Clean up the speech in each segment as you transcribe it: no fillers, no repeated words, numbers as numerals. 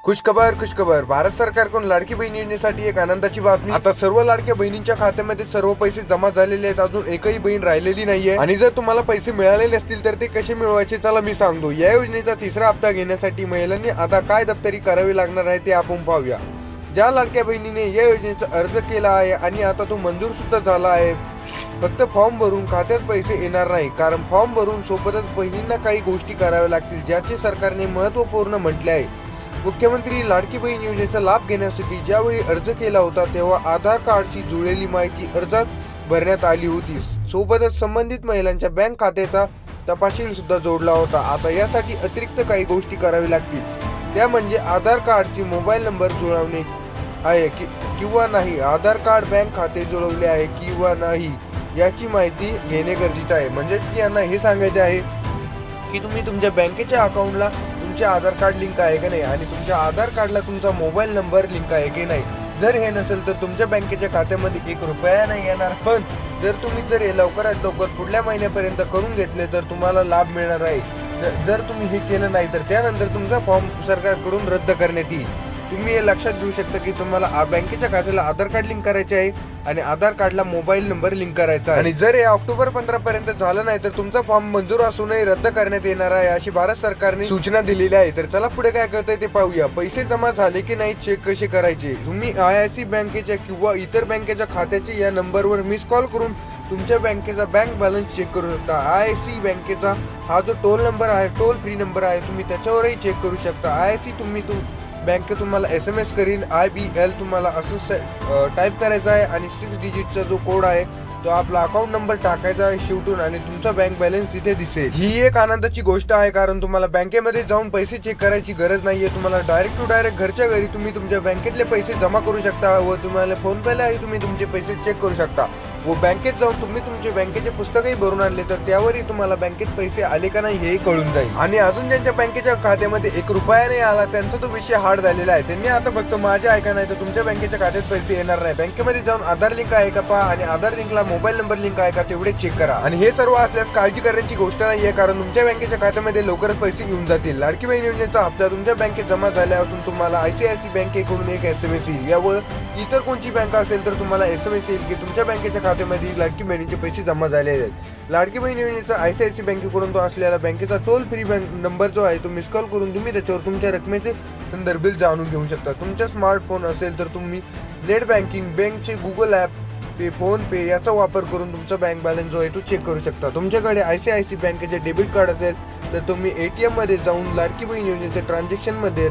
खुशखबर भारत सरकारकडून लाडकी बहीण योजनेसाठी एक आनंदाची बातमी। आता सर्व लाडक्या बहिणींच्या खात्यामध्ये सर्व पैसे जमा झालेले आहेत। अजून एकही बहीण राहिलेली नाहीये। आणि जर तुम्हाला पैसे मिळालेले असतील तर ते कसे मिळवायचे चला मी सांगतो। या योजनेचा तिसरा हप्ता घेण्यासाठी महिलांनी आता काय दप्तरी करावी लागणार आहे ते आपण पाहूया। ज्या लाडक्या बहिणीने या योजनेचा अर्ज केला आहे आणि आता तो मंजूर सुद्धा झाला आहे, फक्त फॉर्म भरून खात्यात पैसे येणार नाही, कारण फॉर्म भरून सोबतच बहिणींना काही गोष्टी कराव्या लागतील ज्याचे सरकारने महत्त्वपूर्ण म्हटले आहे। मुख्यमंत्री लाडकी बहीण योजनेचा लाभ घेण्यासाठी ज्यावेळी अर्ज केला होता तेव्हा आधार कार्डची जुळलेली माहिती अर्जात भरण्यात आली होती। सोबतच संबंधित महिलांच्या बँक खात्याचा तपशील सुद्धा जोडला होता। आता यासाठी अतिरिक्त काही गोष्टी करावी लागतील, त्या म्हणजे आधार कार्डची मोबाईल नंबर जुळवणे आहे किंवा नाही, आधार कार्ड बँक खाते जुळवले आहे किंवा नाही याची माहिती घेणे गरजेचे आहे। म्हणजेच की यांना हे सांगायचे आहे की तुम्ही तुमच्या बँकेच्या अकाउंटला तुमचे आधार कार्ड लिंक आहे का नाही आणि तुमच्या आधार कार्डला तुमचा मोबाईल नंबर लिंक आहे की नाही। जर हे नसेल तर तुमच्या बँकेच्या खात्यामध्ये 1 रुपया नाही येणार, पण जर हे लवकरात लवकर पुढल्या महिन्यापर्यंत करून घेतले तर तुम्हाला लाभ मिळणार आहे। जर तुम्ही हे केलं नाही तर त्यानंतर तुमचा फॉर्म सरकारकडून रद्द करण्यात येईल। तुम्ही हे लक्षात घेऊ शकता की तुम्हाला बँकेच्या खात्याला आधार कार्ड लिंक करायचे आहे आणि आधार कार्डला मोबाईल नंबर लिंक करायचा आहे। आणि जर हे ऑक्टोबर 15 पर्यंत झालं नाही तर तुमचा फॉर्म मंजूर असूनही रद्द करण्यात येणार आहे, अशी भारत सरकारने सूचना दिलेली आहे। तर चला पुढे काय करताय ते पाहूया। पैसे जमा झाले की नाही चेक कसे करायचे। तुम्ही IIC बँकेच्या किंवा इतर बँकेच्या खात्याचे या नंबरवर मिस कॉल करून तुमच्या बँकेचा बँक बॅलन्स चेक करू शकता। IIC बँकेचा हा जो टोल नंबर आहे, टोल फ्री नंबर आहे, तुम्ही त्याच्यावरही चेक करू शकता। IIC बँक तुम्हाला SMS करीन, IBL तुम्हाला असं टाईप करायचा आहे आणि 6 डिजिटचा जो कोड आहे तो आपला अकाउंट नंबर टाकायचा आहे शेवटून आणि तुमचा बँक बॅलन्स तिथे दिसेल। ही एक आनंदाची गोष्ट आहे, कारण तुम्हाला बँकेमध्ये जाऊन पैसे चेक करायची गरज नाहीये। तुम्हाला डायरेक्ट टू डायरेक्ट घरच्या घरी तुम्ही तुमच्या बँकेतले पैसे जमा करू शकता व तुम्हाला फोन पेलाही तुम्ही तुमचे पैसे चेक करू शकता व बँकेत जाऊन तुम्ही तुमचे बँकेचे पुस्तकही भरून आणले तर त्यावरही तुम्हाला बँकेत पैसे आले का नाही हेही कळून जाईल। आणि अजून ज्यांच्या बँकेच्या खात्यामध्ये 1 रुपया नाही आला त्यांचा तो विषय हार्ड झालेला आहे, त्यांनी आता फक्त माझे ऐका नाही तर तुमच्या बँकेच्या खात्यात पैसे येणार नाही। बँकेमध्ये जाऊन आधार लिंक आहे का पहा आणि आधार लिंकला मोबाईल नंबर लिंक आहे का तेवढे चेक करा। आणि हे सर्व असल्यास काळजी करण्याची गोष्ट नाहीये, कारण तुमच्या बँकेच्या खात्यामध्ये लवकरच पैसे येऊन जातील। लाडकी बहीण योजनेचा हप्ता तुमच्या बँकेत जमा झाला असून तुम्हाला ICICI बँकेकडून एक SMS येईल, यावर इतर कोणती बँक असेल तर तुम्हाला SMS येईल की तुमच्या बँकेच्या खात्यामध्ये लाडकी बहिणीचे पैसे जमा झाले आहेत। लाडकी बहीण योजनेचा ICICI बँकेकडून तो असलेला बँकेचा टोल फ्री नंबर जो आहे तो मिस कॉल करून तुम्ही त्याच्यावर तुमच्या रकमेचे संदर्भ जाणून घेऊ शकता। तुमचा स्मार्टफोन असेल तर तुम्ही नेट बँकिंग, बँकचे गुगल ॲप पे, फोन पे याचा वापर करून तुमचा बँक बॅलन्स जो आहे तो चेक करू शकता। तुमच्याकडे ICICI बँकेचे डेबिट कार्ड असेल तर तुम्ही ATM मध्ये जाऊन लाडकी बहीण योजनेच्या ट्रान्झॅक्शनमध्ये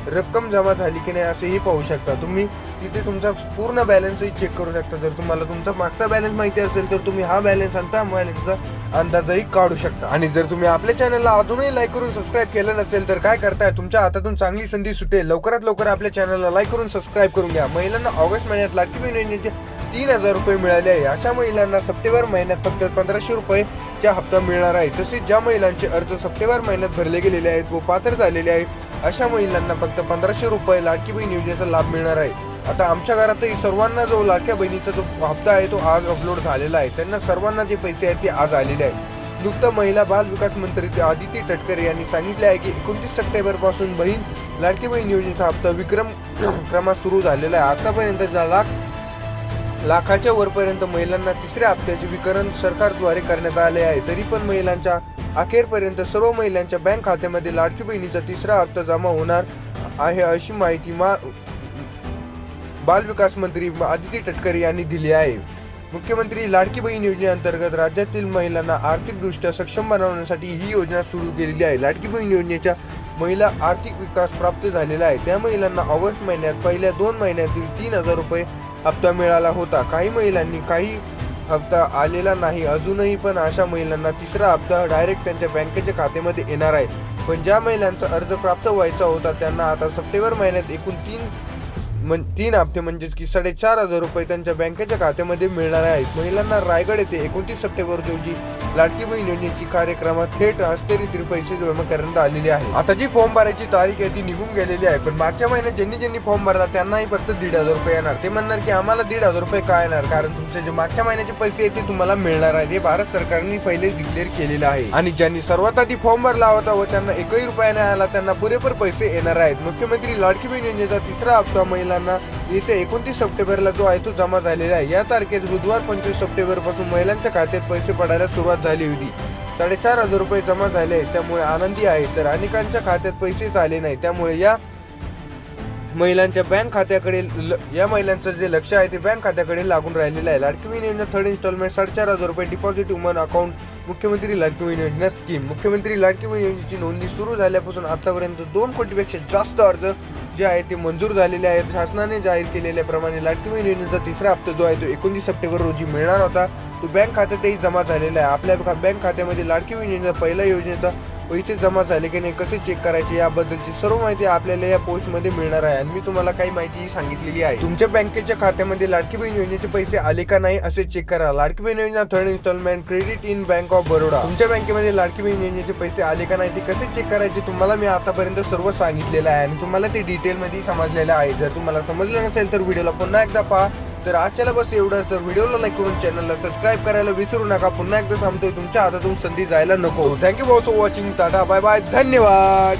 रक्कम जमा झाली की नाही असेही पाहू शकता। तुम्ही तिथे तुमचा पूर्ण बॅलन्सही चेक करू शकता। जर तुम्हाला तुमचा मागचा बॅलन्स माहिती असेल तर तुम्ही हा बॅलन्स आणि त्या बॅलन्सचा अंदाजही काढू शकता। आणि जर तुम्ही आपल्या चॅनलला अजूनही लाईक करून सबस्क्राईब केलं नसेल तर काय करताय, तुमच्या हातातून चांगली संधी सुटेल। लवकरात लवकर आपल्या चॅनलला लाईक करून सबस्क्राईब करून घ्या। महिलांना ऑगस्ट महिन्यात लाडकी बहीण योजनेचे 3000 रुपये मिळाले आहे। अशा महिलांना सप्टेंबर महिन्यात फक्त 1500 रुपयेचा हप्ता मिळणार आहे। तसेच ज्या महिलांचे अर्ज सप्टेंबर महिन्यात भरले गेलेले आहेत व पात्र झालेले आहेत अशा महिलांना फक्त 1500 रुपये लाडकी बहीण योजनेचा लाभ मिळणार आहे। आता आमच्या घरातही सर्वांना जो लाडक्या बहिणीचा जो हप्ता आहे तो आज अपलोड झालेला आहे, त्यांना सर्वांना जे पैसे आहेत ते आज आलेले आहेत। नुकतं महिला बाल विकास मंत्री आदिती तटकरे यांनी सांगितले आहे की 29 सप्टेंबर पासून लाडकी बहीण योजनेचा हप्ता विक्रमात सुरू झालेला आहे। आतापर्यंत लाखाच्या वरपर्यंत महिलांना तिसऱ्या हप्त्याचे वितरण सरकारद्वारे करण्यात आले आहे। तरी पण महिलांच्या अखेरपर्यंत सर्व महिलांच्या बँक खात्यामध्ये लाडकी बहिणीचा तिसरा हप्ता जमा होणार आहे, अशी माहिती बाल विकास मंत्री आदिती तटकरे यांनी दिली आहे। मुख्यमंत्री लाडकी बहीण योजनेअंतर्गत राज्यातील महिलांना आर्थिकदृष्ट्या सक्षम बनवण्यासाठी ही योजना सुरू केलेली आहे। लाडकी बहीण योजनेच्या महिला आर्थिक विकास प्राप्त झालेला आहे। त्या महिलांना ऑगस्ट महिन्यात पहिल्या 2 महिन्यातील 3000 रुपये हप्ता मिळाला होता। काही महिलांनी काही हप्ता आलेला नाही अजूनही, पण अशा महिलांना तिसरा हप्ता डायरेक्ट त्यांच्या बँकेच्या खात्यामध्ये येणार आहे। पण ज्या महिलांचा अर्ज प्राप्त व्हायचा होता त्यांना आता सप्टेंबर महिन्यात एकूण 3 हप्ते म्हणजेच की 4,500 रुपये त्यांच्या बँकेच्या खात्यामध्ये मिळणार आहेत. महिलांना रायगड येथे 29 सप्टेंबर रोजी लाडकी बहीण योजनेची कार्यक्रमात थेट हस्तांतरित पैसे जमा करण्यात आलेले आहे. आता जी फॉर्म भरायची तारीख आहे ती निघून गेलेली आहे, पण मागच्या महिन्यात ज्यांनी फॉर्म भरला त्यांनाही फक्त 1,500 रुपये येणार. ते म्हणणार की आम्हाला 1,500 रुपये काय येणार, कारण तुमचे जे मागच्या महिन्याचे पैसे आहेत ते तुम्हाला मिळणार आहेत. हे भारत सरकारने पहिलेच डिक्लेअर केलेलं आहे. आणि ज्यांनी सर्वात आधी फॉर्म भरला होता व त्यांना 1ही रुपया नाही आला त्यांना पुरेपूर पैसे येणार आहेत. मुख्यमंत्री लाडकी बहीण योजनेचा तिसरा हप्ता महिलांना येत्या 29 सप्टेंबरला जो आहे तो जमा झालेला आहे. या तारखेत बुधवार 25 सप्टेंबर पासून महिलांच्या खात्यात पैसे पडायला सुरुवात झाली होती. 4,500 रुपये जमा झाले आहेत, त्यामुळे आनंदी आहे. तर अनेकांच्या खात्यात पैसेच आले नाही, त्यामुळे या महिलांच्या बँक खात्याकडे महिलांचं जे लक्ष आहे ते बँक खात्याकडे लागून राहिलेलं आहे. लाडकी बहीण योजना थर्ड इन्स्टॉलमेंट 4,500 रुपये डिपॉझिट वुमन अकाउंट मुख्यमंत्री लाडकी बहीण योजना स्कीम. मुख्यमंत्री लाडकी बहीण योजनेची नोंदणी सुरू झाल्यापासून आतापर्यंत 2 कोटीपेक्षा जास्त अर्ज जे आहे ते मंजूर झालेले आहेत. शासनाने जाहीर केलेल्याप्रमाणे लाडकी बहीण योजनेचा तिसरा हप्ता जो आहे तो 29 सप्टेंबर रोजी मिळणार होता. तो बँक खात्यातही जमा झालेला आहे. आपल्या बँक खात्यामध्ये लाडकी बहीण योजना पहिल्या योजनेचा पैसे जमा झाले की नाही कसे चेक करायचे याबद्दलची सर्व माहिती आपल्याला या पोस्टमध्ये मिळणार आहे. आणि मी तुम्हाला काही माहिती सांगितलेली आहे. तुमच्या बँकेच्या खात्यामध्ये लाडकी बहीण योजनेचे पैसे आले का नाही असे चेक करा. Ladki Bahin Yojana third installment credit in bank of Baroda. तुमच्या बँकेमध्ये लाडकी बहीण योजनेचे पैसे आले का नाही ते कसे चेक करायचे तुम्हाला मी आतापर्यंत सर्व सांगितलेलं आहे आणि तुम्हाला ते डिटेलमध्ये समजलेलं आहे. जर तुम्हाला समजलं नसेल तर व्हिडिओला पुन्हा एकदा पहा. तर आजच्याला बस एवढं. तर व्हिडिओला लाईक करून चॅनलला सबस्क्राईब करायला विसरू नका. पुन्हा एकदा सांगतोय तुमच्या हातातून संधी जायला नको. Thank you for watching. Tata bye bye. धन्यवाद.